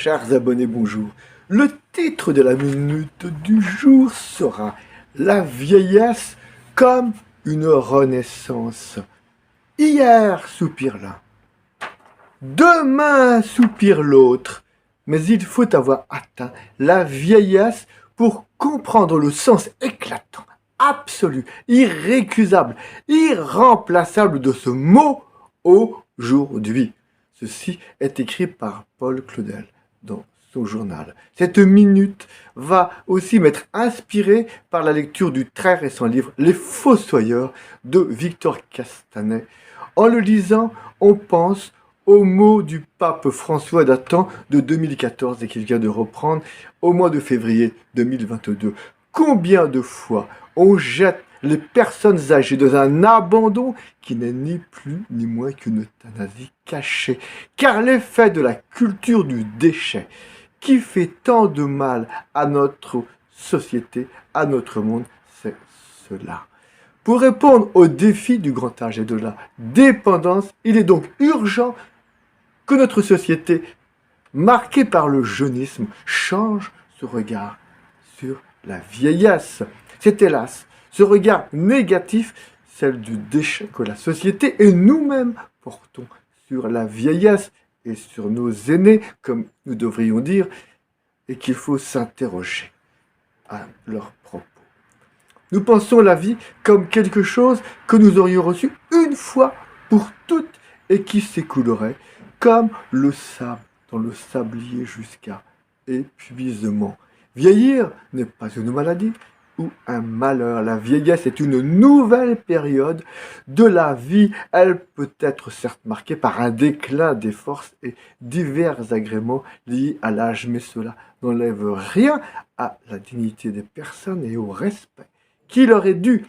Chers abonnés, bonjour. Le titre de la minute du jour sera La vieillesse comme une renaissance. Hier soupire l'un, demain soupire l'autre, mais il faut avoir atteint la vieillesse pour comprendre le sens éclatant, absolu, irrécusable, irremplaçable de ce mot aujourd'hui. Ceci est écrit par Paul Claudel dans son journal. Cette minute va aussi m'être inspirée par la lecture du très récent livre Les Fossoyeurs de Victor Castanet. En le lisant, on pense aux mots du pape François datant de 2014 et qu'il vient de reprendre au mois de février 2022. Combien de fois on jette les personnes âgées dans un abandon qui n'est ni plus ni moins qu'une euthanasie cachée. Car l'effet de la culture du déchet, qui fait tant de mal à notre société, à notre monde, c'est cela. Pour répondre au défi du grand âge et de la dépendance, il est donc urgent que notre société, marquée par le jeunisme, change ce regard sur la vieillesse. C'est hélas ce regard négatif, celle du déchet que la société et nous-mêmes portons sur la vieillesse et sur nos aînés, comme nous devrions dire, et qu'il faut s'interroger à leurs propos. Nous pensons la vie comme quelque chose que nous aurions reçu une fois pour toutes et qui s'écoulerait comme le sable dans le sablier jusqu'à épuisement. Vieillir n'est pas une maladie ou un malheur. La vieillesse est une nouvelle période de la vie. Elle peut être certes marquée par un déclin des forces et divers agréments liés à l'âge, mais cela n'enlève rien à la dignité des personnes et au respect qui leur est dû.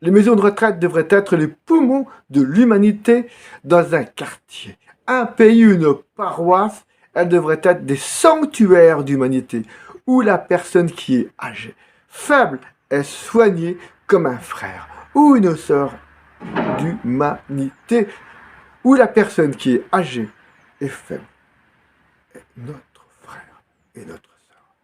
Les maisons de retraite devraient être les poumons de l'humanité dans un quartier, un pays, une paroisse. Elles devraient être des sanctuaires d'humanité où la personne qui est âgée, faible, est soignée comme un frère ou une sœur d'humanité, où la personne qui est âgée et faible est notre frère et notre sœur.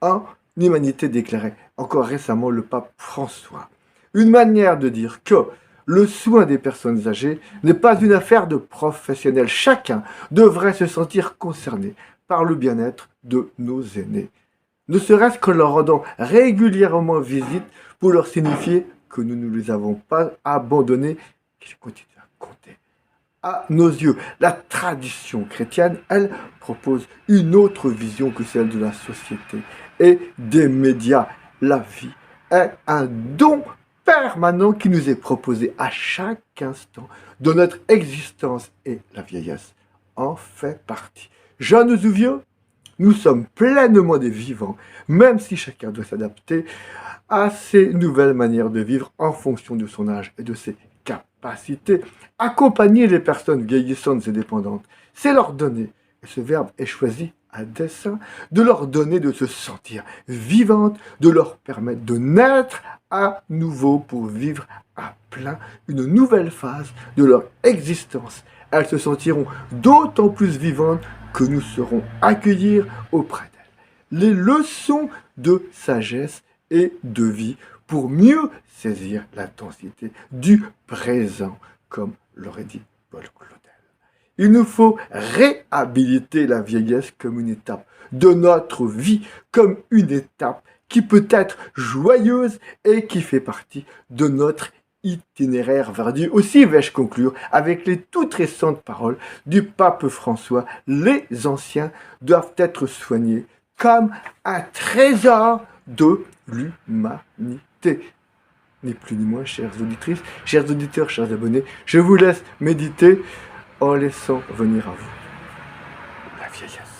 En humanité déclarait encore récemment le pape François. Une manière de dire que le soin des personnes âgées n'est pas une affaire de professionnels. Chacun devrait se sentir concerné par le bien-être de nos aînés, ne serait-ce que leur rendant régulièrement visite pour leur signifier que nous ne les avons pas abandonnés, qu'ils continuent à compter. À nos yeux, la tradition chrétienne, elle, propose une autre vision que celle de la société et des médias. La vie est un don permanent qui nous est proposé à chaque instant de notre existence et la vieillesse en fait partie. Jeunes ou vieux, nous sommes pleinement des vivants, même si chacun doit s'adapter à ces nouvelles manières de vivre en fonction de son âge et de ses capacités. Accompagner les personnes vieillissantes et dépendantes, c'est leur donner, et ce verbe est choisi à dessein, de leur donner de se sentir vivantes, de leur permettre de naître à nouveau pour vivre à plein une nouvelle phase de leur existence. Elles se sentiront d'autant plus vivantes que nous saurons accueillir auprès d'elles les leçons de sagesse et de vie pour mieux saisir l'intensité du présent, comme l'aurait dit Paul Claudel. Il nous faut réhabiliter la vieillesse comme une étape de notre vie, comme une étape qui peut être joyeuse et qui fait partie de notre itinéraire vers Dieu. Aussi vais-je conclure avec les toutes récentes paroles du pape François. Les anciens doivent être soignés comme un trésor de l'humanité. Ni plus ni moins, chères auditrices, chers auditeurs, chers abonnés, je vous laisse méditer en laissant venir à vous la vieillesse.